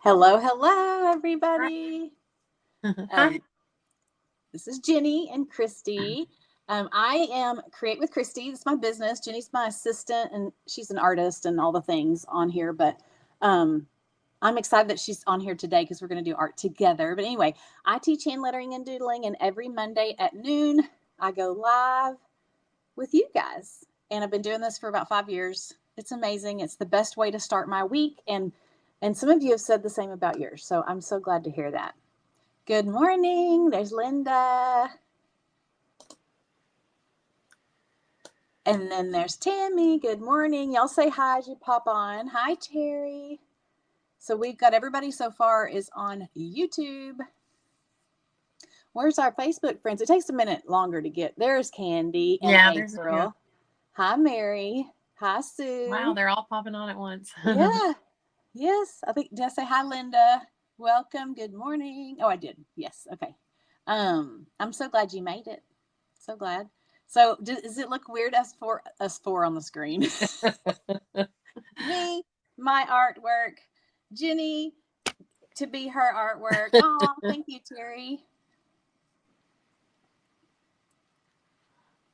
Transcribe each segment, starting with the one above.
Hello, Right. everybody. Hi. Um, this is Jenny and Christy. I am Create with Christy. It's my business. Jenny's my assistant, and she's an artist and all the things on here. But um, I'm excited that she's on here today because we're going to do art together. But anyway, I teach hand lettering and doodling, and every Monday at noon, I go live with you guys. And I've been doing this for about 5 years. It's amazing. It's the best way to start my week, and some of you have said the same about yours. So I'm so glad to hear that. Good morning. There's Linda. And then there's Tammy. Good morning. Y'all say hi as you pop on. Hi, Terry. So we've got everybody so far is on YouTube. Where's our Facebook friends? It takes a minute longer to get. There's Candy and Yeah, there's a few. April. Hi, Mary. Hi, Wow, Sue. they're all popping on at once. Yeah. Yes. I think, did I say hi, Linda? Welcome. Good morning. Oh, I did. Yes. Okay. I'm so glad you made it. So glad. So does it look weird us four on the screen? Me, my artwork, Jenny to be her artwork. Oh, thank you, Terry.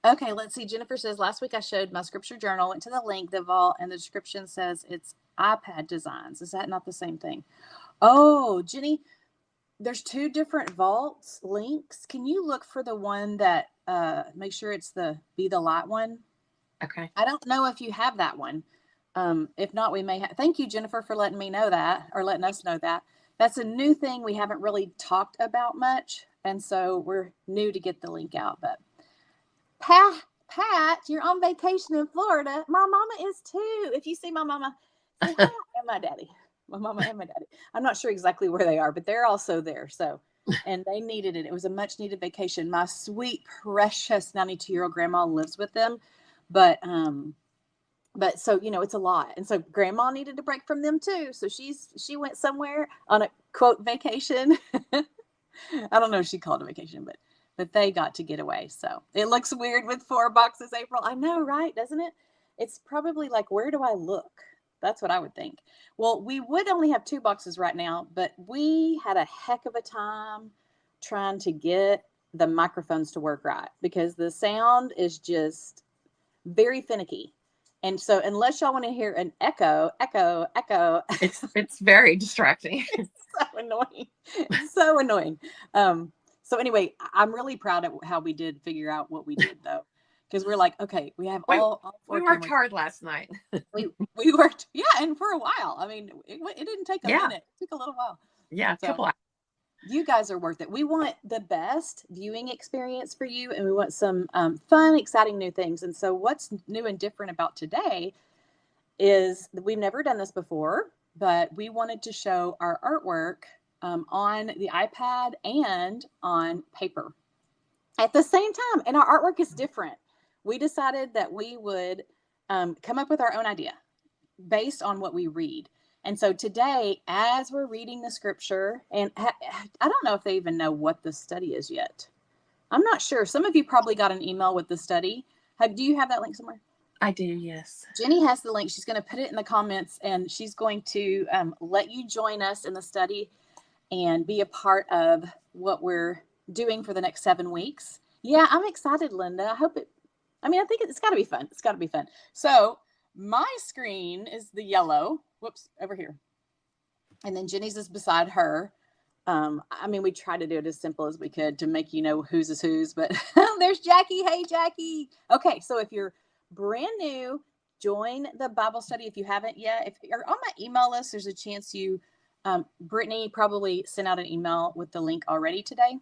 Okay, let's see. Jennifer says last week I showed my scripture journal, went to the link, the vault, and the description says it's iPad designs. Is that not the same thing? Oh, Jenny, there's two different vaults links. Can you look for the one that make sure it's the Be the Light one? Okay. I don't know if you have that one. If not, we may have. Thank you, Jennifer, for letting me know that or letting us know that. That's a new thing we haven't really talked about much. And so we're new to get the link out. But Pat, you're on vacation in Florida. My mama is too. If you see my mama, say hi, and my daddy. My mama and my daddy. I'm not sure exactly where they are, but they're also there. So, and they needed it. It was a much needed vacation. My sweet, precious 92-year-old grandma lives with them, but so it's a lot, and so grandma needed a break from them too. So she went somewhere on a quote vacation. I don't know if she called it a vacation, but they got to get away. So it looks weird with 4 boxes, April. I know, right? Doesn't it? It's probably like, where do I look? That's what I would think. Well, we would only have 2 boxes right now, but we had a heck of a time trying to get the microphones to work right because the sound is just very finicky. And so unless y'all want to hear an echo, echo, echo, It's very distracting. so annoying. It's so annoying. So anyway, I'm really proud of how we did figure out what we did though. Because we're like, okay, we have we all we four worked cameras. hard last night. We worked, yeah, and for a while. I mean, it didn't take a Yeah. minute. It took a little while. Yeah, a So couple hours. you guys are worth it. We want the best viewing experience for you, and we want some fun, exciting new things. And so, what's new and different about today is that we've never done this before, but we wanted to show our artwork on the iPad and on paper at the same time. And our artwork is different. We decided that we would come up with our own idea based on what we read. And so today, as we're reading the scripture, and I don't know if they even know what the study is yet. I'm not sure. Some of you probably got an email with the study. Do you have that link somewhere? I do, yes. Jenny has the link. She's going to put it in the comments, and she's going to let you join us in the study and be a part of what we're doing for the next 7 weeks. Yeah, I'm excited, Linda. I think it's got to be fun. It's got to be fun. So my screen is the yellow. Whoops, over here. And then Jenny's is beside her. We tried to do it as simple as we could to make you know whose is whose, but there's Jackie. Hey, Jackie. Okay, so if you're brand new, join the Bible study if you haven't yet. If you're on my email list, there's a chance Brittany probably sent out an email with the link already today.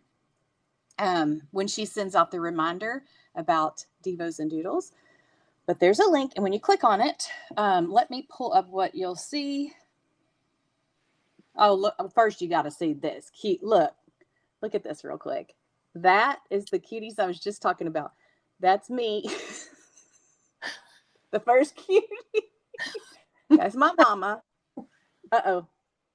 When she sends out the reminder about Devos and Doodles. But there's a link, and when you click on it, let me pull up what you'll see. Oh, look, first you got to see this. Cute. Look at this real quick. That is the cuties I was just talking about. That's me. The first cutie. That's my mama. Uh-oh.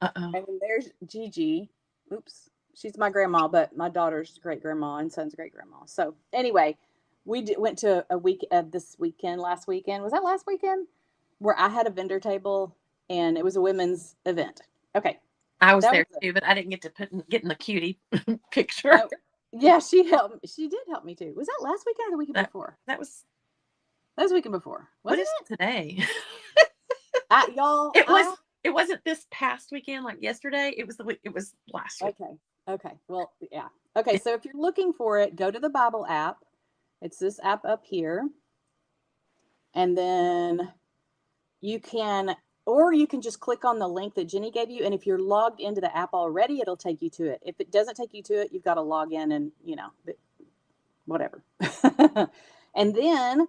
Uh-oh. And then there's Gigi. Oops. She's my grandma, but my daughter's great grandma and son's great grandma. So anyway, we went to a week last weekend. Was that last weekend? Where I had a vendor table and it was a women's event. Okay. I was That there was too, but I didn't get to get in the cutie picture. oh, yeah, she helped. She did help me too. Was that last weekend or the weekend That before? that was That was the weekend before, what wasn't is it? today? Y'all, It was it wasn't this past weekend like yesterday. It was it was last week. okay. Okay. Well, yeah. Okay. So if you're looking for it, go to the Bible app. It's this app up here. And then you can, or you can just click on the link that Jenny gave you. And if you're logged into the app already, it'll take you to it. If it doesn't take you to it, you've got to log in and, whatever. And then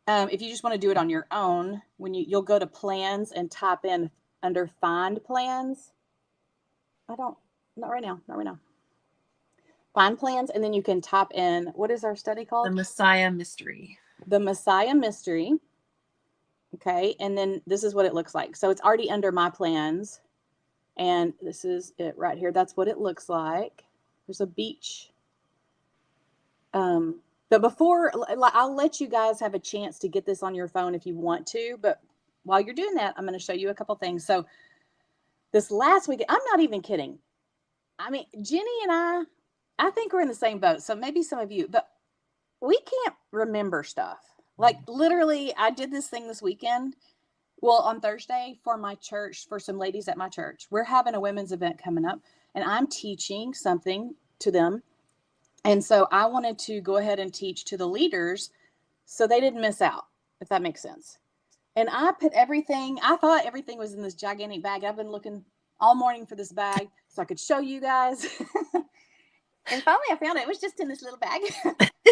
if you just want to do it on your own, you'll go to plans and type in under find plans. Not right now. Not right now. Find plans, and then you can type in, what is our study called? The Messiah Mystery. The Messiah Mystery. Okay, and then this is what it looks like. So it's already under my plans, and this is it right here. That's what it looks like. There's a beach. But before, I'll let you guys have a chance to get this on your phone if you want to. But while you're doing that, I'm going to show you a couple things. So this last week, I'm not even kidding. I mean, Jenny and I think we're in the same boat. So maybe some of you, but we can't remember stuff. Like literally, I did this thing this weekend. Well, on Thursday for my church, for some ladies at my church, we're having a women's event coming up, and I'm teaching something to them. And so I wanted to go ahead and teach to the leaders so they didn't miss out, if that makes sense. And I put everything, I thought everything was in this gigantic bag. I've been looking all morning for this bag so I could show you guys. And finally I found it. It was just in this little bag.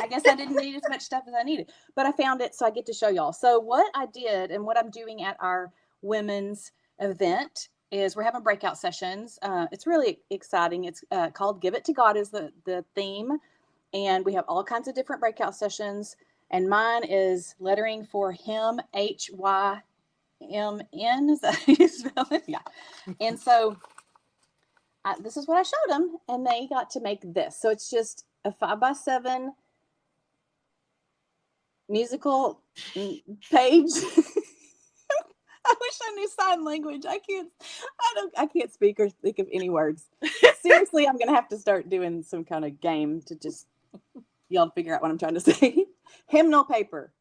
I guess I didn't need as much stuff as I needed, but I found it, so I get to show y'all. So what I did and what I'm doing at our women's event is we're having breakout sessions. It's really exciting. It's called Give It to God is the theme. And we have all kinds of different breakout sessions. And mine is lettering for him, HYMN. Is that how you spell it? Yeah. And so this is what I showed them, and they got to make this. So it's just a 5x7 musical page. I wish I knew sign language. I can't speak or think of any words. Seriously, I'm gonna have to start doing some kind of game to just y'all figure out what I'm trying to say. Hymnal paper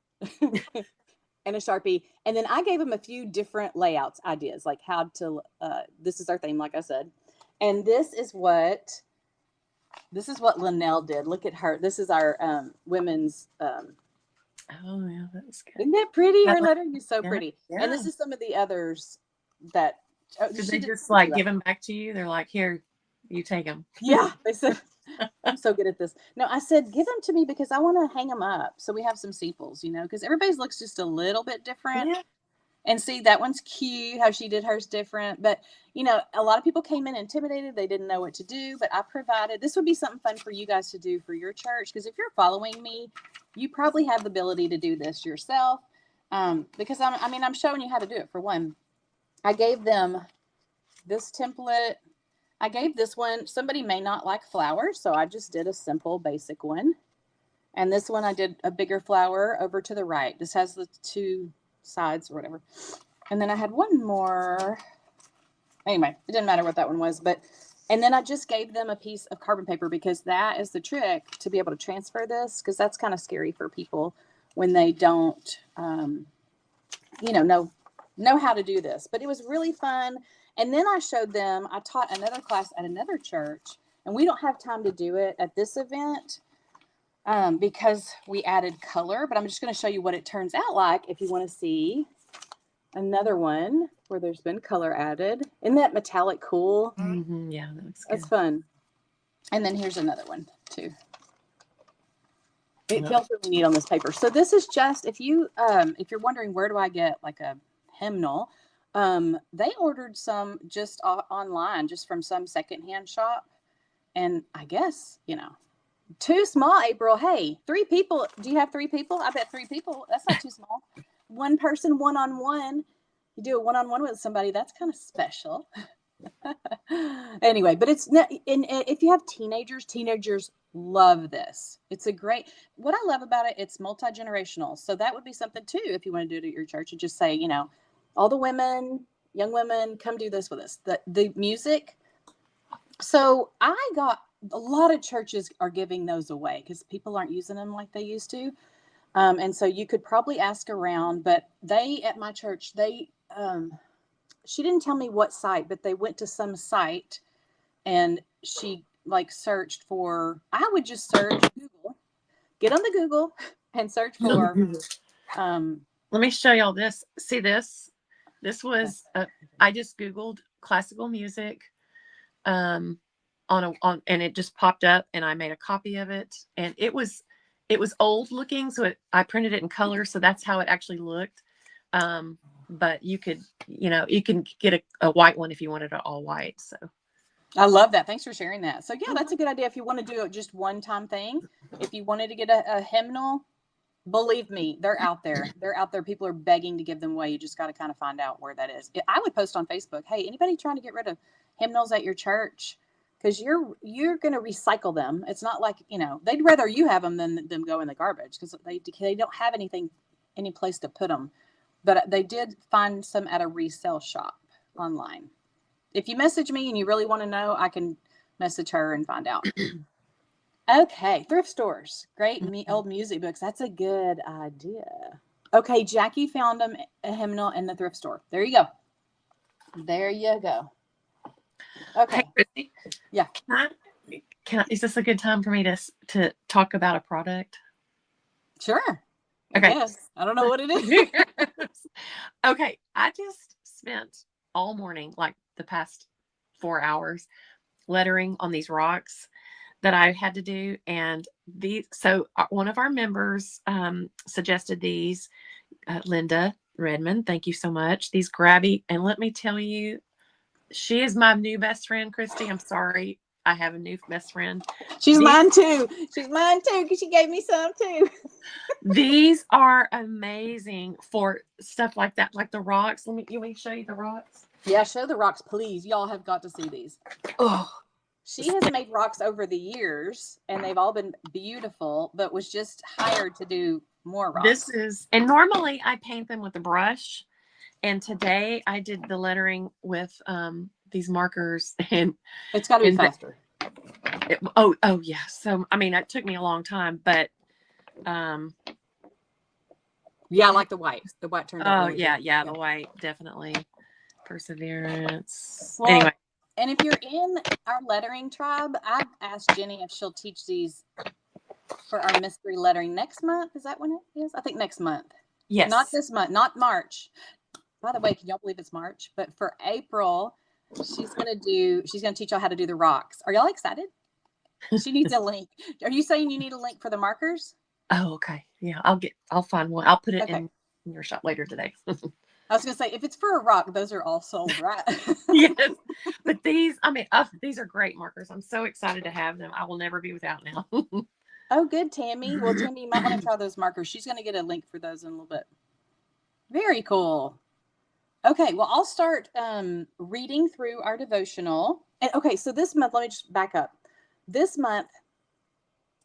and a Sharpie. And then I gave them a few different layouts ideas, like how to this is our theme, like I said. And this is what Linnell did. Look at her. This is our women's Oh yeah, that's good. isn't that pretty? Her lettering is so Yeah, pretty. yeah. And this is some of the others that Did they just like give them back to you? They're like, here, you take them. Yeah, they said, I'm so good at this. No, I said, give them to me because I want to hang them up. So we have some steeples, because everybody's looks just a little bit different. Yeah. And see, that one's cute, how she did hers different. But, a lot of people came in intimidated. They didn't know what to do. But I provided, this would be something fun for you guys to do for your church. Because if you're following me, you probably have the ability to do this yourself. Because I'm showing you how to do it. For one, I gave them this template. I gave this one, somebody may not like flowers, so I just did a simple basic one. And this one I did a bigger flower over to the right. This has the two sides or whatever. And then I had one more. Anyway, it didn't matter what that one was, and then I just gave them a piece of carbon paper because that is the trick to be able to transfer this, because that's kind of scary for people when they don't, know how to do this. But it was really fun. And then I showed them, I taught another class at another church, and we don't have time to do it at this event because we added color, but I'm just going to show you what it turns out like if you want to see another one where there's been color added. Isn't that metallic cool? Mm-hmm. Yeah, that looks good. That's fun. And then here's another one too. It feels really neat on this paper. So this is just, if you're wondering where do I get like a hymnal, they ordered some just online, just from some secondhand shop. And I guess, too small, April. Hey, 3 people. Do you have 3 people? I bet 3 people. That's not too small. One person, one-on-one. You do a one-on-one with somebody, that's kind of special. Anyway, but it's not, and if you have teenagers love this. It's what I love about it, it's multi-generational. So that would be something too, if you want to do it at your church, and just say, all the women, young women, come do this with us. The music, So I got a lot of churches are giving those away because people aren't using them like they used to. And so you could probably ask around, but they at my church, she didn't tell me what site, but they went to some site and she like searched for, I would just search Google, get on the Google and search for, um, Let me show y'all this. See this? This was I just Googled classical music on and it just popped up and I made a copy of it, and it was old looking, so I printed it in color, so that's how it actually looked. But you could, you can get a white one if you wanted it all white. So I love that. Thanks for sharing that. So yeah, that's a good idea if you want to do it just one time thing. If you wanted to get a hymnal, believe me, they're out there. They're out there. People are begging to give them away. You just got to kind of find out where that is. I would post on Facebook, hey, anybody trying to get rid of hymnals at your church? Because you're going to recycle them. It's not like, they'd rather you have them than them go in the garbage because they don't have any place to put them. But they did find some at a resale shop online. If you message me and you really want to know, I can message her and find out. Okay, thrift stores. Great old music books. That's a good idea. Okay, Jackie found a hymnal in the thrift store. There you go. There you go. Okay. hey, Christy, Yeah. Is this a good time for me to talk about a product? Sure. Okay. Yes. I don't know what it is. Okay, I just spent all morning, like the past 4 hours, lettering on these rocks that I had to do. And one of our members suggested these, Linda Redmond. Thank you so much. These grabby, and let me tell you, she is my new best friend, Christy. I'm sorry. I have a new best friend. She's mine too. She's mine too because she gave me some too. These are amazing for stuff like that, like the rocks. You want me to show you the rocks? Yeah, show the rocks, please. Y'all have got to see these. Oh, she has made rocks over the years, and they've all been beautiful, but was just hired to do more rocks. And normally I paint them with a brush, and today I did the lettering with these markers, and it's got to be faster. Oh yeah. So I mean, it took me a long time, but yeah, I like the white. The white turned out really good. Yeah, the white, definitely. Perseverance. Well, anyway. And if you're in our lettering tribe, I've asked Jenny if she'll teach these for our mystery lettering next month. Is that when it is? I think next month. Yes. Not this month, not March. By the way, can y'all believe it's March? But for April, she's gonna teach y'all how to do the rocks. Are y'all excited? She needs a link. Are you saying you need a link for the markers? Oh, okay. Yeah, I'll find one. I'll put it in your shop later today. I was gonna say, if it's for a rock, those are all sold, right? Yes, but these are great markers. I'm so excited to have them. I will never be without now. Oh, good, Tammy. Well, Tammy, you might want to try those markers. She's going to get a link for those in a little bit. Very cool. Okay, well, I'll start reading through our devotional. And okay, so this month, let me just back up. This month,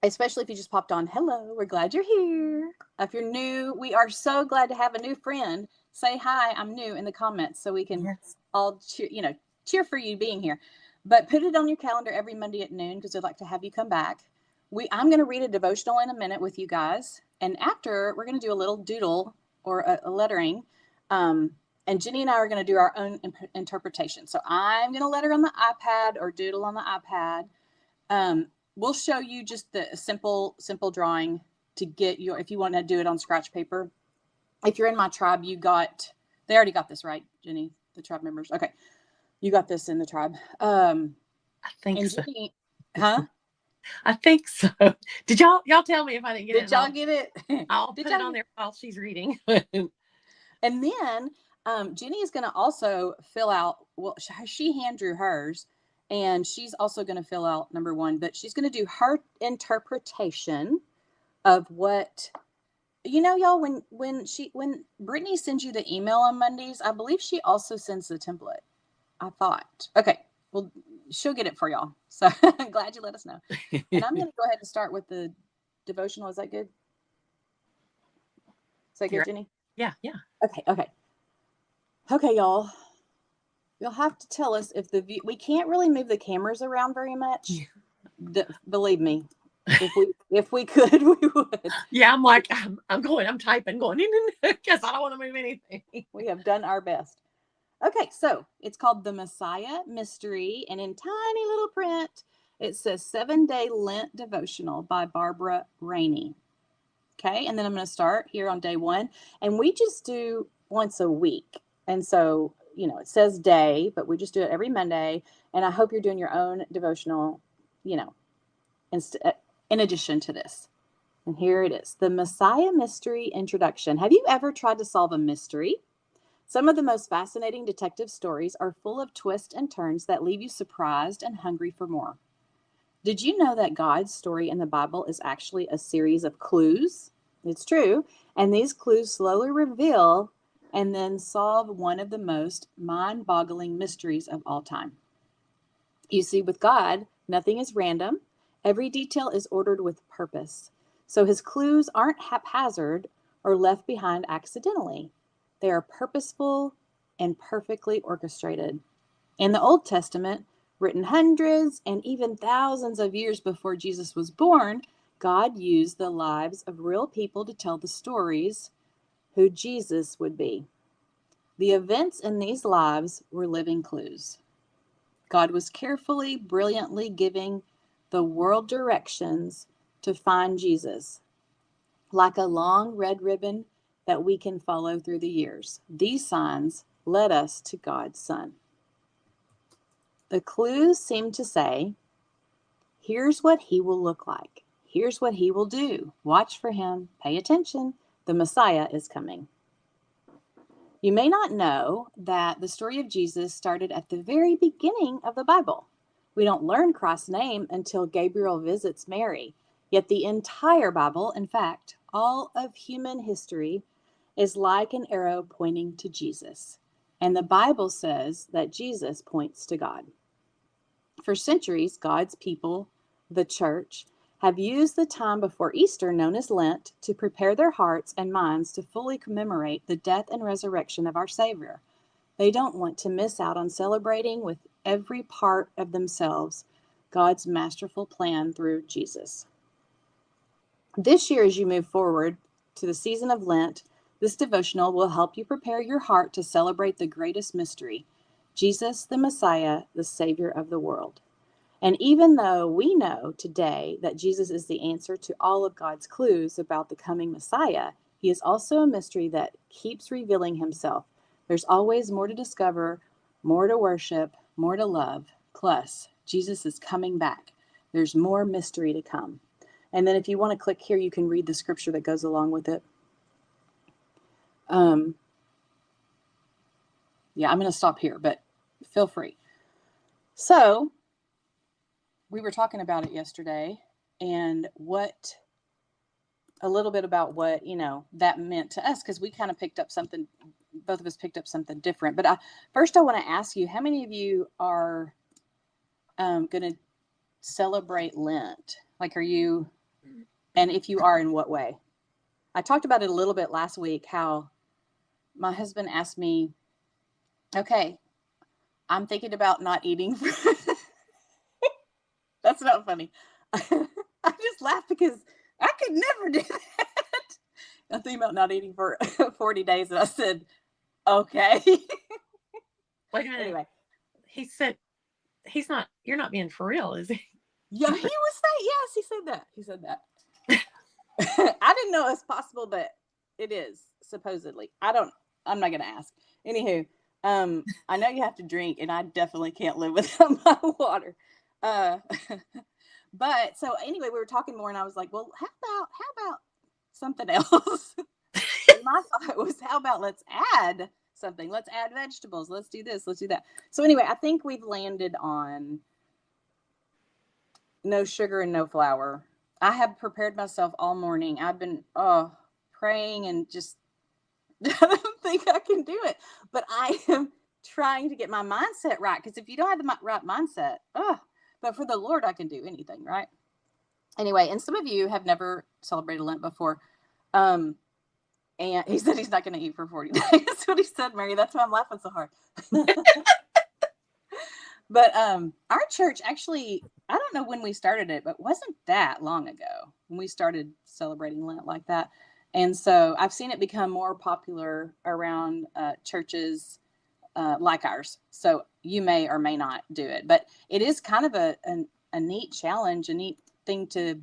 especially if you just popped on, hello, we're glad you're here. If you're new, we are so glad to have a new friend. Say hi, I'm new in the comments so we can all cheer for you being here. But put it on your calendar every Monday at noon because we'd like to have you come back. I'm going to read a devotional in a minute with you guys. And after, we're going to do a little doodle or a lettering. And Jenny and I are going to do our own interpretation. So I'm going to letter on the iPad or doodle on the iPad. We'll show you just the simple drawing to get if you want to do it on scratch paper. If you're in my tribe, they already got this, right, Jenny? The tribe members. Okay. You got this in the tribe. I think so. Jenny, huh? I think so. Did y'all tell me if I didn't get it? Did y'all get it? I'll put it on there while she's reading. And then Jenny is going to also fill out, well, she hand drew hers, and she's also going to fill out number 1, but she's going to do her interpretation of what, y'all, when Brittany sends you the email on Mondays, I believe she also sends the template. I thought. Okay. Well, she'll get it for y'all. So I'm glad you let us know. And I'm going to go ahead and start with the devotional. Is that good? Is that good, Jenny? Yeah. Okay, y'all. You'll have to tell us if the view, we can't really move the cameras around very much. Believe me, if we could, we would. Yeah, I'm like, I'm typing, going, because I don't want to move anything. We have done our best. Okay, so it's called The Messiah Mystery, and in tiny little print, it says 7-Day Lent Devotional by Barbara Rainey. Okay, and then I'm going to start here on day 1, and we just do once a week. And so, it says day, but we just do it every Monday. And I hope you're doing your own devotional, in addition to this. And here it is, The Messiah Mystery Introduction. Have you ever tried to solve a mystery? Some of the most fascinating detective stories are full of twists and turns that leave you surprised and hungry for more. Did you know that God's story in the Bible is actually a series of clues? It's true. And these clues slowly reveal and then solve one of the most mind-boggling mysteries of all time. You see, with God, nothing is random. Every detail is ordered with purpose. So his clues aren't haphazard or left behind accidentally. They are purposeful and perfectly orchestrated. In the Old Testament, written hundreds and even thousands of years before Jesus was born, God used the lives of real people to tell the stories who Jesus would be. The events in these lives were living clues. God was carefully, brilliantly giving the world directions to find Jesus, like a long red ribbon that we can follow through the years. These signs led us to God's Son. The clues seem to say, here's what he will look like. Here's what he will do. Watch for him. Pay attention. The Messiah is coming. You may not know that the story of Jesus started at the very beginning of the Bible. We don't learn Christ's name until Gabriel visits Mary. Yet the entire Bible, in fact, all of human history, is like an arrow pointing to Jesus. And the Bible says that Jesus points to God. For centuries, God's people, the church, have used the time before Easter, known as Lent, to prepare their hearts and minds to fully commemorate the death and resurrection of our Savior. They don't want to miss out on celebrating with every part of themselves God's masterful plan through Jesus. This year, as you move forward to the season of Lent, this devotional will help you prepare your heart to celebrate the greatest mystery, Jesus, the Messiah, the Savior of the world. And even though we know today that Jesus is the answer to all of God's clues about the coming Messiah, he is also a mystery that keeps revealing himself. There's always more to discover, more to worship, more to love. Plus, Jesus is coming back. There's more mystery to come. And then if you want to click here, you can read the scripture that goes along with it. Yeah, I'm going to stop here, but feel free. So we were talking about it yesterday, and a little bit about what, that meant to us, because we kind of picked up something, both of us picked up something different. But first I want to ask you, how many of you are going to celebrate Lent? Like, are you, and if you are, in what way? I talked about it a little bit last week, how my husband asked me, okay, I'm thinking about not eating. That's not funny. I just laughed because I could never do that. I'm thinking about not eating for 40 days. And I said, okay. Wait a minute. Anyway. He said, you're not being for real, is he? Yeah, he was saying, yes, he said that. I didn't know it was possible, but it is, supposedly. I'm not going to ask. Anywho, I know you have to drink, and I definitely can't live without my water. But so anyway, we were talking more, and I was like, well, how about something else? And my thought was, how about let's add something? Let's add vegetables. Let's do this. Let's do that. So anyway, I think we've landed on no sugar and no flour. I have prepared myself all morning. I've been praying and just I don't think I can do it, but I am trying to get my mindset right. Because if you don't have the right mindset, but for the Lord, I can do anything, right? Anyway, and some of you have never celebrated Lent before. And he said he's not going to eat for 40 days. That's what he said, Mary. That's why I'm laughing so hard. But our church actually, I don't know when we started it, but wasn't that long ago when we started celebrating Lent like that. And so I've seen it become more popular around churches like ours. So you may or may not do it, but it is kind of a neat challenge, a neat thing to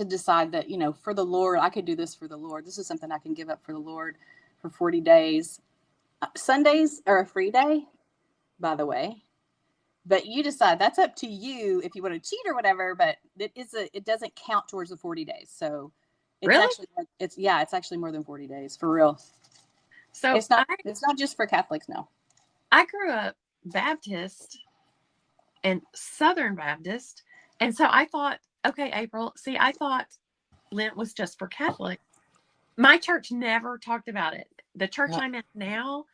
decide that, for the Lord, I could do this for the Lord. This is something I can give up for the Lord for 40 days. Sundays are a free day, by the way, but you decide. That's up to you if you want to cheat or whatever, but it doesn't count towards the 40 days. So it's Really? actually, it's actually more than 40 days for real. So It's not just for Catholics. No. I grew up Baptist and Southern Baptist. And so I thought, okay, April, see, I thought Lent was just for Catholic. My church never talked about it. The church I'm at now,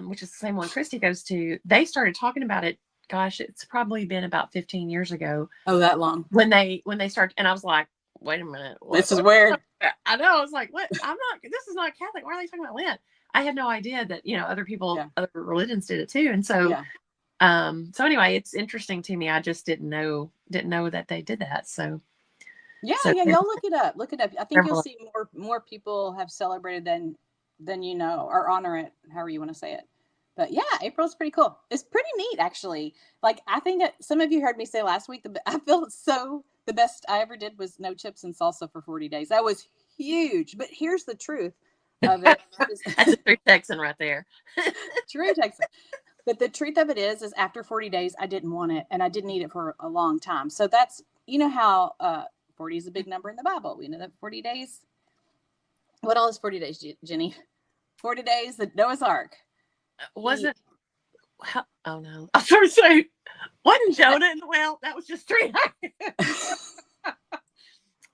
which is the same one Christy goes to, they started talking about it. Gosh, it's probably been about 15 years ago. Oh, that long. When they started, and I was like, wait a minute. This is weird. I know. I was like, what? This is not Catholic. Why are they talking about Lent? I had no idea that, other people, other religions did it too. And so, so anyway, it's interesting to me. I just didn't know that they did that. So y'all look it up. I think you'll see more people have celebrated than or honor it, however you want to say it. But yeah, April's pretty cool. It's pretty neat, actually. Like, I think some of you heard me say last week, I feel the best I ever did was no chips and salsa for 40 days. That was huge. But here's the truth of it. That's a true Texan right there. True Texan. But the truth of it is after 40 days, I didn't want it, and I didn't eat it for a long time. So that's, how 40 is a big number in the Bible. We know that 40 days. What all is 40 days, Jenny? 40 days, the Noah's Ark. Wasn't, oh no. I was going to say, wasn't Jonah in the well? That was just 3 days.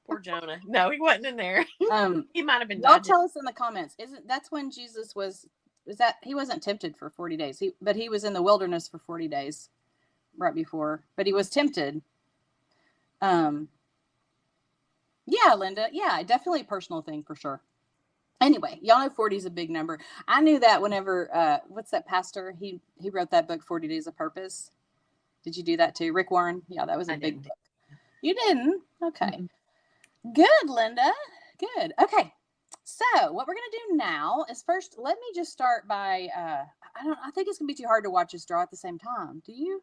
Poor Jonah. No, he wasn't in there. He might have been. Y'all tell us in the comments. That's when Jesus was that he wasn't tempted for 40 days. But he was in the wilderness for 40 days right before. But he was tempted. Yeah, Linda. Yeah, definitely a personal thing for sure. Anyway, y'all know 40 is a big number. I knew that whenever, what's that pastor? He wrote that book, 40 Days of Purpose. Did you do that too? Rick Warren? Yeah, that was a big book. You didn't? Okay. Mm-hmm. Good, Linda. Good. Okay. So what we're going to do now is first, let me just start by, I think it's going to be too hard to watch us draw at the same time. Do you?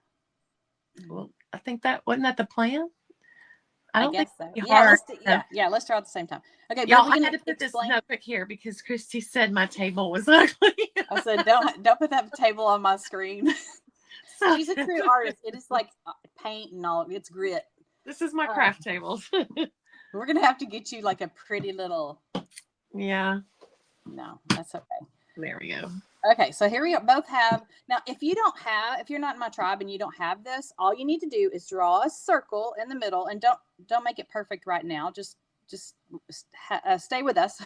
Well, I think wasn't that the plan? I guess so. Yeah, let's draw at the same time. Okay, y'all, I had to put this notebook here because Christy said my table was ugly. I said, don't put that table on my screen. She's a true artist. It is like paint and all. It's grit. This is my craft table. We're gonna have to get you like a pretty little. Yeah. No, that's okay. There we go. Okay, so here we both have. Now, if you're not in my tribe and you don't have this, all you need to do is draw a circle in the middle, and don't make it perfect right now. Just stay with us,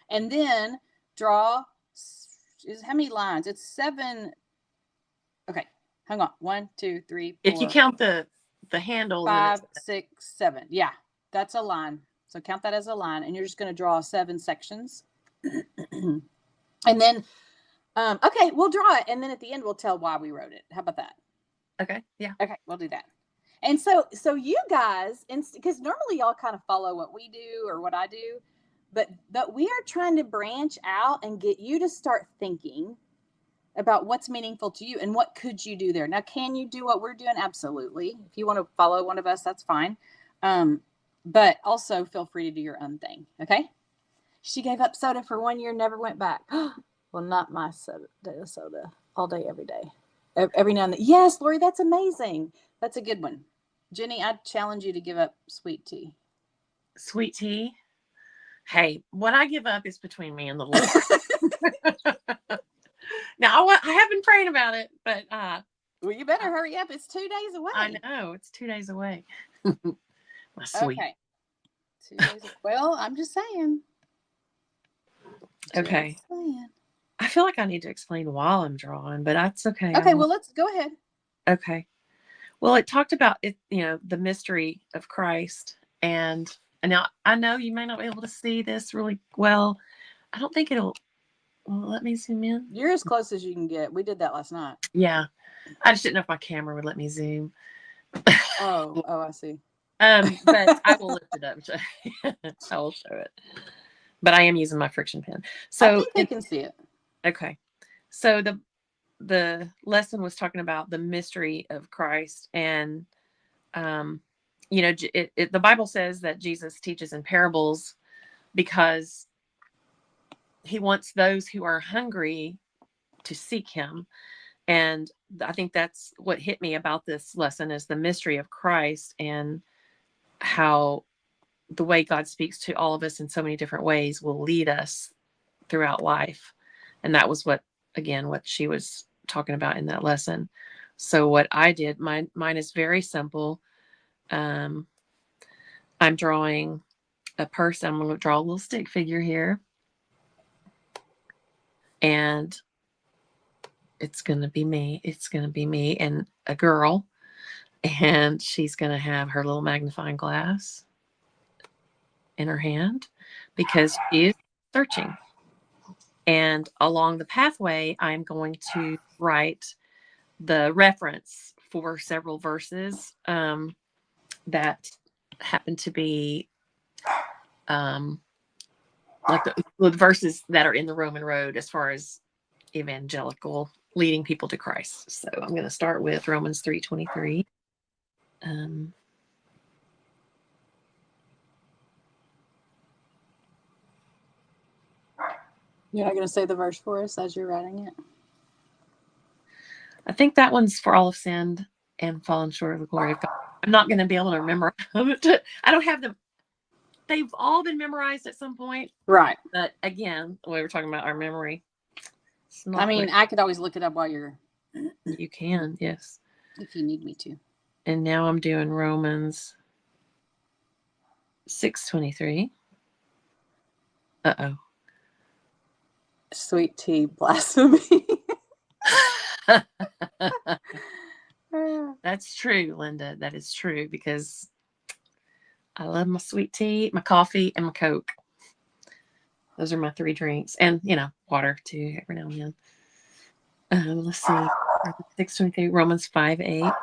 and then draw. How many lines? It's 7. Okay, hang on. 1, 2, 3, 4. If you count the handle, 5, 6, 7. Yeah, that's a line. So count that as a line, and you're just going to draw 7 sections, and then. Okay, we'll draw it, and then at the end we'll tell why we wrote it. How about that? Okay, yeah. Okay, we'll do that. And so you guys, because normally y'all kind of follow what we do or what I do, but we are trying to branch out and get you to start thinking about what's meaningful to you and what could you do there. Now, can you do what we're doing? Absolutely. If you want to follow one of us, that's fine. But also feel free to do your own thing. Okay. She gave up soda for 1 year, never went back. Well, not my soda, all day, every day. Every now and then. Yes, Lori, that's amazing. That's a good one. Jenny, I challenge you to give up sweet tea. Sweet tea? Hey, what I give up is between me and the Lord. Now, I have been praying about it, but... well, you better hurry up. It's 2 days away. I know. It's 2 days away. My sweet. Okay. 2 days away. Well, I'm just saying. Okay. I feel like I need to explain while I'm drawing, but that's okay. Okay, well, let's go ahead. Okay. Well, it talked about it, the mystery of Christ. And now I know you may not be able to see this really well. I don't think it'll Well, let me zoom in. You're as close as you can get. We did that last night. Yeah. I just didn't know if my camera would let me zoom. Oh, I see. But I will lift it up. I will show it. But I am using my friction pen. I So think they can see it. okay. So the lesson was talking about the mystery of Christ, and the Bible says that Jesus teaches in parables because he wants those who are hungry to seek him. And I think that's what hit me about this lesson is the mystery of Christ and how the way God speaks to all of us in so many different ways will lead us throughout life. And that was what she was talking about in that lesson. So what I did, mine is very simple. I'm drawing a person. I'm going to draw a little stick figure here. And it's going to be me. It's going to be me and a girl. And she's going to have her little magnifying glass in her hand because she is searching. And along the pathway, I'm going to write the reference for several verses that happen to be like the verses that are in the Roman Road as far as evangelical leading people to Christ. So I'm going to start with Romans 3:23. You're not going to say the verse for us as you're writing it? I think that one's for all have sinned and fallen short of the glory of God. I'm not going to be able to remember. I don't have them. They've all been memorized at some point. Right. But again, we were talking about our memory. I mean, I could always look it up while you're... You can, yes. If you need me to. And now I'm doing Romans 6:23. Uh-oh. Sweet tea blasphemy. That's true, Linda. That is true because I love my sweet tea, my coffee, and my Coke. Those are my 3 drinks. And, water too every now and then. Let's see. 6:23, Romans 5:8.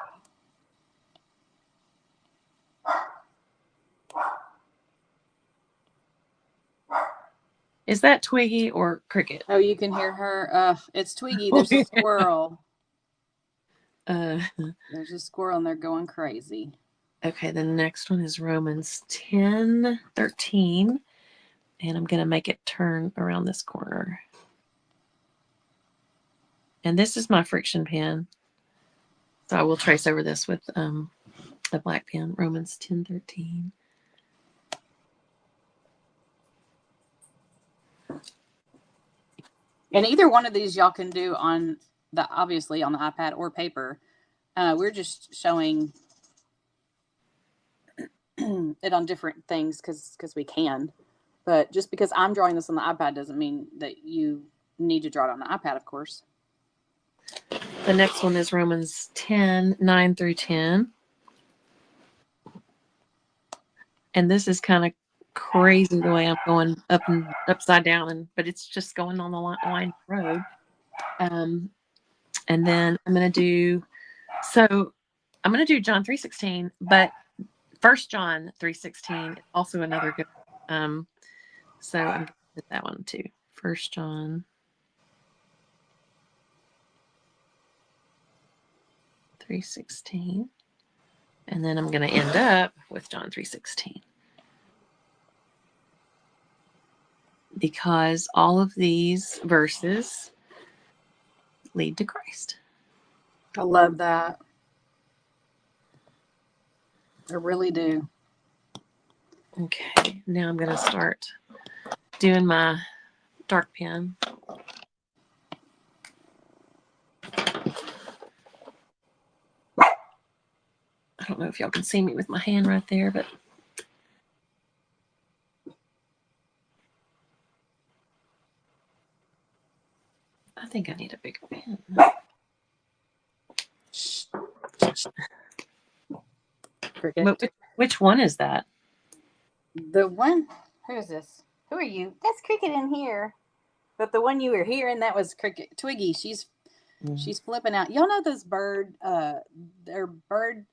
Is that Twiggy or Cricket? Oh, you can hear her. It's Twiggy. There's a squirrel. There's a squirrel and they're going crazy. Okay, the next one is Romans 10:13. And I'm going to make it turn around this corner. And this is my friction pen. So I will trace over this with a black pen. Romans 10:13. And either one of these y'all can do obviously on the iPad or paper. We're just showing it on different things because we can. But just because I'm drawing this on the iPad doesn't mean that you need to draw it on the iPad, of course. The next one is Romans 10:9-10. And this is kind of crazy the way I'm going up and upside down, but it's just going on the line road. And then I'm going to do John 3:16, but 1 John 3:16 is also another good so I'm going to put that one too. 1 John 3:16. And then I'm going to end up with John 3:16. Because all of these verses lead to Christ. I love that. I really do. Okay, now I'm going to start doing my dark pen. I don't know if y'all can see me with my hand right there, but I think I need a bigger pen. Cricket. Which one is that? The one. Who is this? Who are you? That's Cricket in here. But the one you were hearing, that was Cricket. Twiggy, she's flipping out. Y'all know those they're bird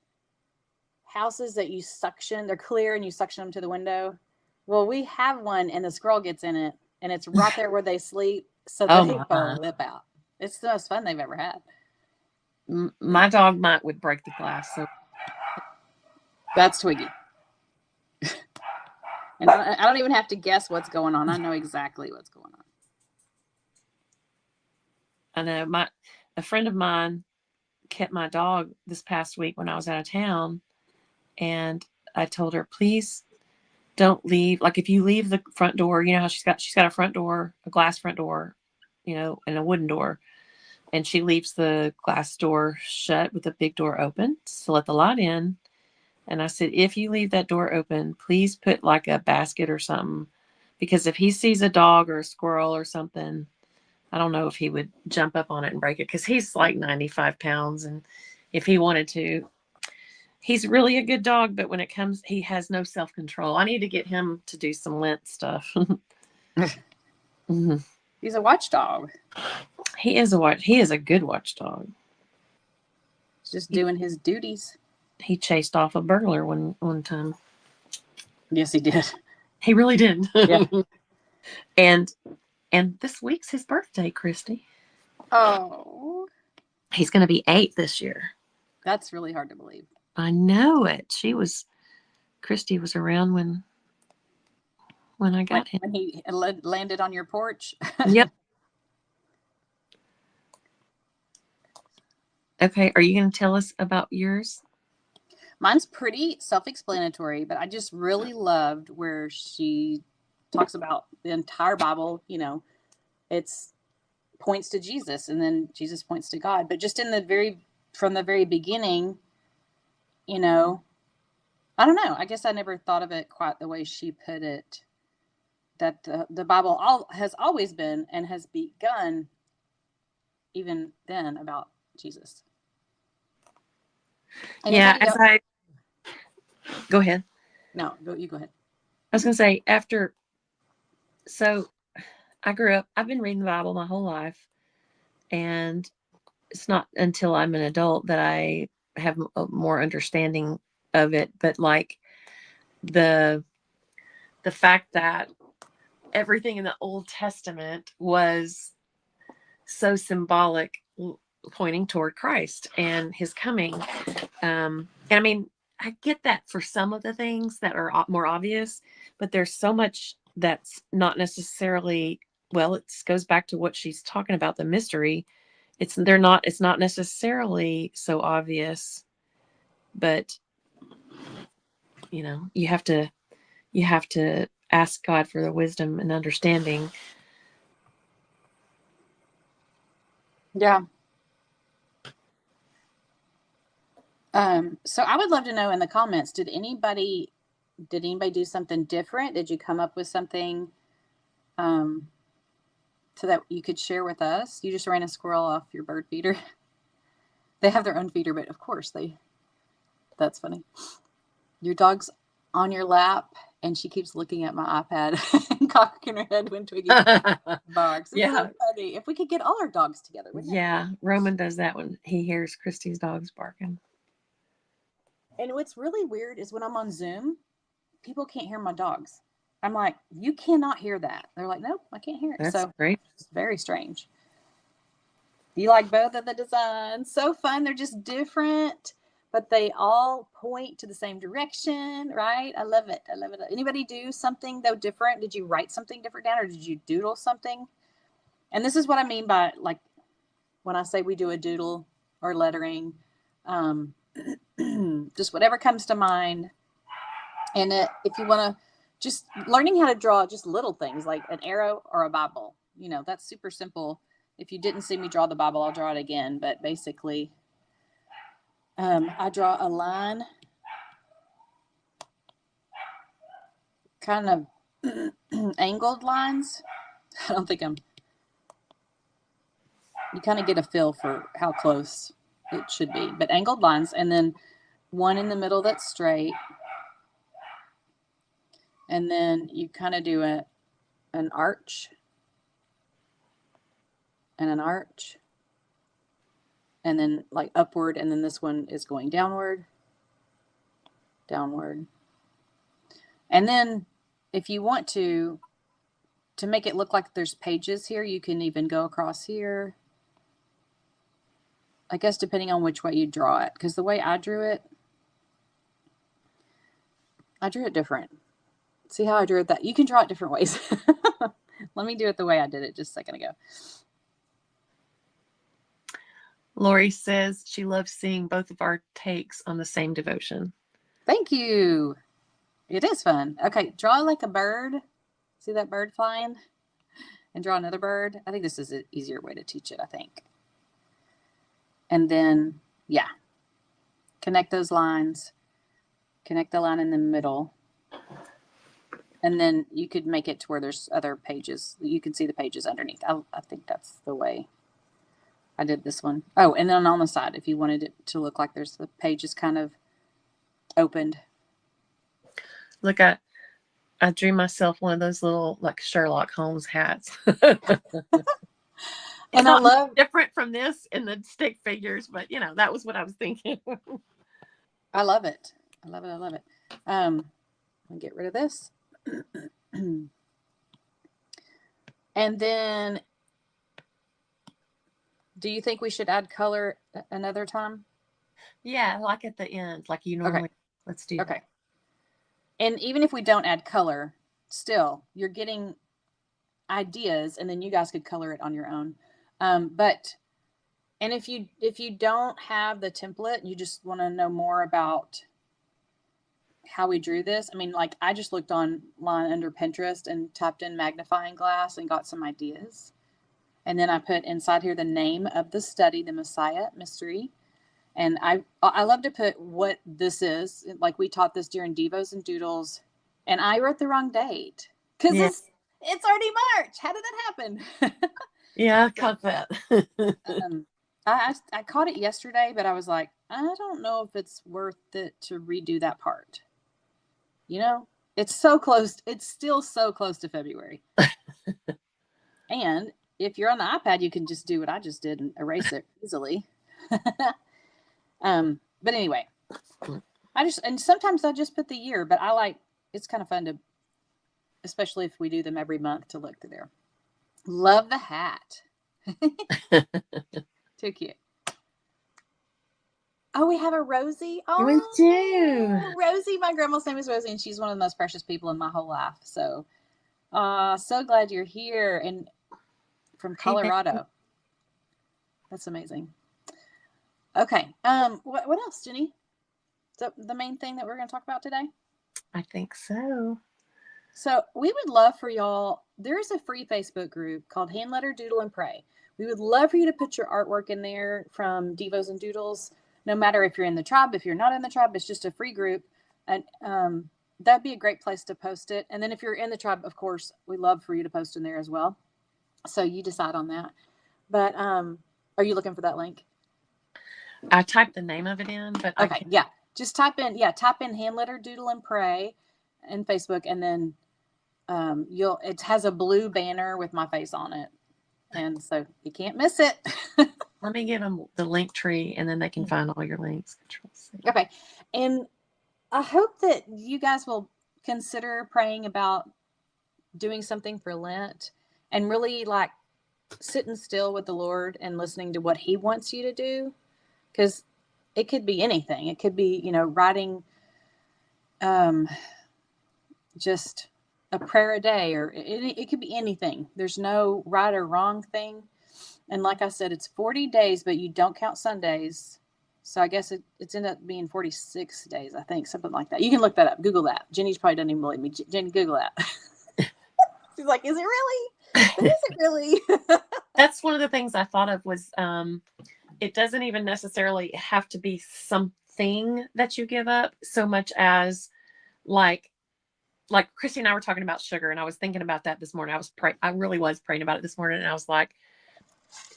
houses that you suction. They're clear and you suction them to the window. Well, we have one and the squirrel gets in it and it's right there where they sleep. So they flip out. It's the most fun they've ever had. My dog would break the glass. So that's Twiggy. And I don't even have to guess what's going on. I know exactly what's going on. I know a friend of mine kept my dog this past week when I was out of town, and I told her, please don't leave. Like if you leave the front door, you know how she's got a front door, a glass front door, you know, and a wooden door, and she leaves the glass door shut with the big door open to let the light in. And I said, if you leave that door open, please put like a basket or something, because if he sees a dog or a squirrel or something, I don't know if he would jump up on it and break it, because he's like 95 pounds. And if he wanted to, he's really a good dog. But when it comes, he has no self-control. I need to get him to do some lint stuff. Mm-hmm. He's a watchdog. He is a good watchdog. He's just doing his duties. He chased off a burglar one time. Yes, he did. He really did. Yeah. And this week's his birthday, Christy. Oh. He's going to be 8 this year. That's really hard to believe. I know it. Christy was around when I got him. When he landed on your porch? Yep. Okay. Are you going to tell us about yours? Mine's pretty self-explanatory, but I just really loved where she talks about the entire Bible. You know, it's points to Jesus and then Jesus points to God. But just from the very beginning, you know, I don't know. I guess I never thought of it quite the way she put it, that the Bible has always been and has begun even then about Jesus. And go ahead. No, you go ahead. I was going to say, so I've been reading the Bible my whole life, and it's not until I'm an adult that I have a more understanding of it. But like the fact that everything in the Old Testament was so symbolic, pointing toward Christ and his coming. And I mean, I get that for some of the things that are more obvious, but there's so much that's not necessarily, well, it goes back to what she's talking about, the mystery. It's not necessarily so obvious, but you know, you have to ask God for the wisdom and understanding. Yeah. So I would love to know in the comments, did anybody do something different? Did you come up with something so that you could share with us? You just ran a squirrel off your bird feeder. They have their own feeder, but of course that's funny. Your dog's on your lap and she keeps looking at my iPad and cocking her head when Twiggy barks. It's so funny. If we could get all our dogs together, wouldn't it? Roman does that when he hears Christy's dogs barking. And what's really weird is when I'm on Zoom, people can't hear my dogs. I'm like, you cannot hear that. They're like, nope, I can't hear it. That's great. It's very strange. You like both of the designs? So fun. They're just different, but they all point to the same direction, right? I love it. Anybody do something though different? Did you write something different down, or did you doodle something? And this is what I mean by, like, when I say we do a doodle or lettering, just whatever comes to mind. And if you want to, just learning how to draw just little things like an arrow or a Bible, you know, that's super simple. If you didn't see me draw the Bible, I'll draw it again. But basically, I draw a line, kind of angled lines. I don't think you kind of get a feel for how close it should be, but angled lines, and then one in the middle that's straight, and then you kind of do an arch, and an arch, and then like upward, and then this one is going downward, downward. And then if you want to make it look like there's pages here, you can even go across here. I guess depending on which way you draw it, because the way I drew it different. See how I drew it? That you can draw it different ways. Let me do it the way I did it just a second ago. Lori says she loves seeing both of our takes on the same devotion. Thank you. It is fun. Okay, draw like a bird. See that bird flying? And draw another bird. I think this is an easier way to teach it, I think. And then, yeah, connect those lines. Connect the line in the middle. And then you could make it to where there's other pages. You can see the pages underneath. I think that's the way I did this one. Oh, and then on the side, if you wanted it to look like there's the pages kind of opened. Look, I drew myself one of those little like Sherlock Holmes hats. And I love different from this in the stick figures, but you know, that was what I was thinking. I love it. I love it. I love it. I'll get rid of this. And then do you think we should add color another time? Yeah, like at the end, like you normally. Okay. Let's do Okay. that. And even if we don't add color, still you're getting ideas, and then you guys could color it on your own. And if you don't have the template, you just want to know more about how we drew this. I mean, like I just looked online under Pinterest and typed in magnifying glass and got some ideas. And then I put inside here the name of the study, the Messiah Mystery. And I love to put what this is. Like we taught this during Devos and Doodles, and I wrote the wrong date because it's already March. How did that happen? Yeah, I caught that. I caught it yesterday, but I was like, I don't know if it's worth it to redo that part. You know, it's so close. It's still so close to February. And if you're on the iPad, you can just do what I just did and erase it easily. But anyway, and sometimes I just put the year, but it's kind of fun to, especially if we do them every month, to look through there. Love the hat. Too cute. Oh, we have a Rosie. Oh, we do. Rosie, my grandma's name is Rosie, and she's one of the most precious people in my whole life. So, so glad you're here, and from Colorado. That's amazing. Okay. What else, Jenny? Is that the main thing that we're going to talk about today? I think so. So we would love for y'all. There's a free Facebook group called Hand Letter Doodle and Pray. We would love for you to put your artwork in there from Devos and Doodles. No matter if you're in the tribe, if you're not in the tribe, it's just a free group, and that'd be a great place to post it. And then if you're in the tribe, of course, we love for you to post in there as well. So you decide on that. But are you looking for that link? I typed the name of it in, but okay, yeah, just type in Hand Letter Doodle and Pray in Facebook, and then it has a blue banner with my face on it, and so you can't miss it. Let me give them the link tree, and then they can find all your links. Okay, and I hope that you guys will consider praying about doing something for Lent, and really like sitting still with the Lord and listening to what He wants you to do. Because it could be anything. It could be, writing just a prayer a day, or it could be anything. There's no right or wrong thing. And like I said, it's 40 days, but you don't count Sundays. So I guess it's ended up being 46 days, I think, something like that. You can look that up. Google that. Jenny's probably doesn't even believe me. Jenny, Google that. She's like, is it really? But is it really? That's one of the things I thought of was it doesn't even necessarily have to be something that you give up so much as like Christy and I were talking about sugar, and I was thinking about that this morning. I really was praying about it this morning, and I was like,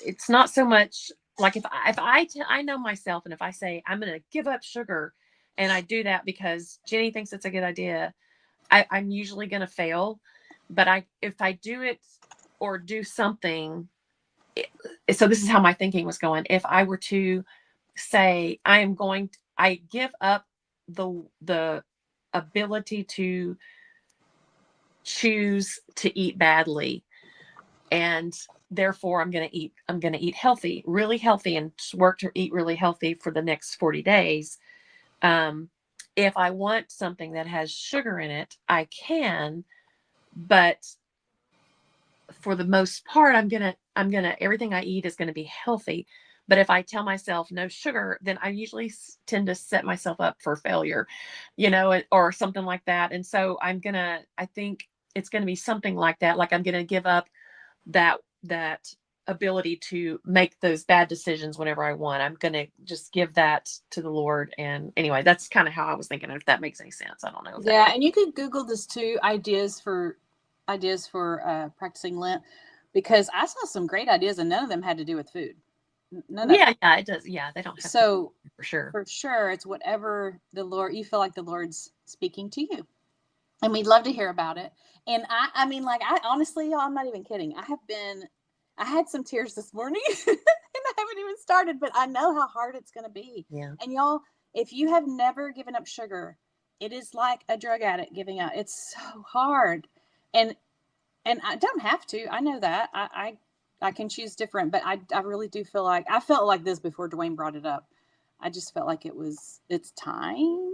it's not so much like if I know myself, and if I say I'm going to give up sugar, and I do that because Jenny thinks it's a good idea, I'm usually going to fail. But if I do it or do something, so this is how my thinking was going. If I were to say, I give up the ability to choose to eat badly, and therefore I'm going to eat healthy, really healthy, and work to eat really healthy for the next 40 days. If I want something that has sugar in it, I can, but for the most part, I'm gonna everything I eat is gonna be healthy. But if I tell myself no sugar, then I usually tend to set myself up for failure, or something like that. And so I think it's gonna be something like that. Like I'm gonna give up that ability to make those bad decisions whenever I want. I'm gonna just give that to the Lord. And anyway, that's kind of how I was thinking. If that makes any sense, I don't know. Yeah, and you could Google this too. Ideas for practicing Lent, because I saw some great ideas and none of them had to do with food. None of them. Yeah, it does. Yeah, they don't have So to, for sure. for sure, it's whatever the Lord, you feel like the Lord's speaking to you, and we'd love to hear about it. And I mean, like, I honestly, y'all, I'm not even kidding. I had some tears this morning, and I haven't even started, but I know how hard it's going to be. Yeah. And y'all, if you have never given up sugar, it is like a drug addict giving up. It's so hard, and I don't have to. I know that. I can choose different, but I really do feel like I felt like this before Dwayne brought it up. I just felt like it's time.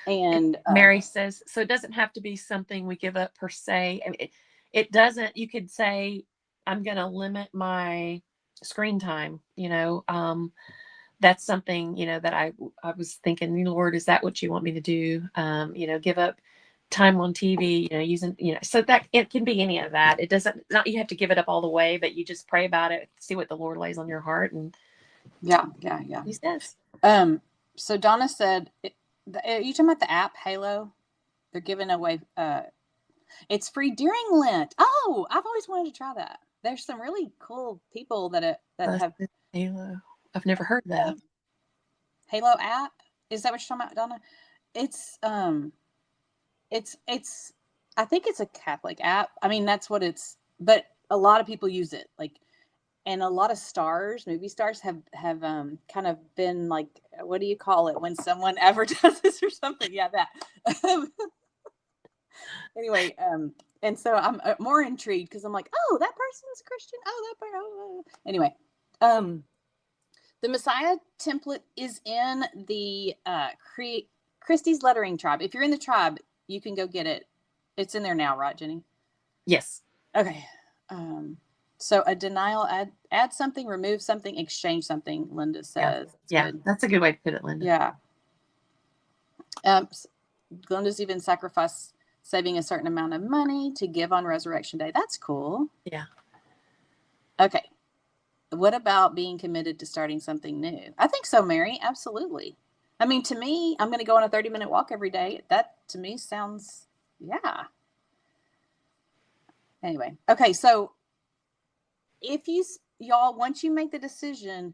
And Mary says, so it doesn't have to be something we give up per se. I mean, it doesn't. You could say, I'm going to limit my screen time. That's something, that I was thinking, Lord, is that what you want me to do? Give up time on TV, using, so that it can be any of that. It doesn't, not, you have to give it up all the way, but you just pray about it, see what the Lord lays on your heart. And yeah. he says, So Donna said, are you talking about the app Halo? They're giving away, it's free during Lent. Oh, I've always wanted to try that. There's some really cool people that have Halo. I've never heard that. Halo app. Is that what you're talking about, Donna? It's I think it's a Catholic app. I mean, that's what it's, but a lot of people use it. Like, and a lot of movie stars have kind of been like, what do you call it when someone advertises or something? Yeah, that. Anyway, and so I'm more intrigued because I'm like, oh, that person's Christian. Oh, that person. Oh. Anyway, the Messiah template is in the Christie's lettering tribe. If you're in the tribe, you can go get it. It's in there now, right, Jenny? Yes. Okay. So a denial, add something, remove something, exchange something, Linda says. Yeah, that's a good way to put it, Linda. Yeah. Glenda's even sacrificed saving a certain amount of money to give on Resurrection Day. That's cool. Yeah. Okay. What about being committed to starting something new? I think so, Mary. Absolutely. I mean, to me, I'm going to go on a 30-minute walk every day. That to me sounds, yeah. Anyway. Okay. So if y'all, once you make the decision,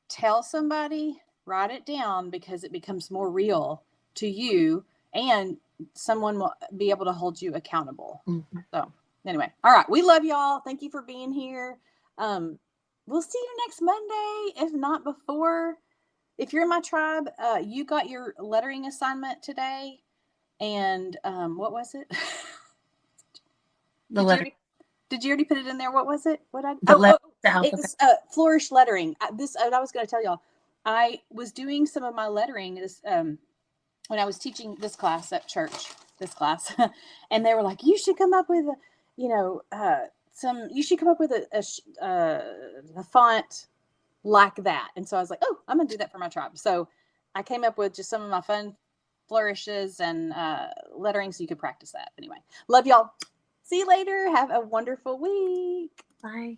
tell somebody, write it down, because it becomes more real to you and someone will be able to hold you accountable. Mm-hmm. So anyway, all right. We love y'all. Thank you for being here. We'll see you next Monday. If not before, if you're in my tribe, you got your lettering assignment today. And what was it? Did you already put it in there? What was it? It's flourish lettering. I was going to tell y'all, I was doing some of my lettering when I was teaching this class at church, and they were like, you should come up with you should come up with a font like that. And so I was like, oh, I'm going to do that for my tribe. So I came up with just some of my fun flourishes and lettering so you could practice that. Anyway, love y'all. See you later. Have a wonderful week. Bye.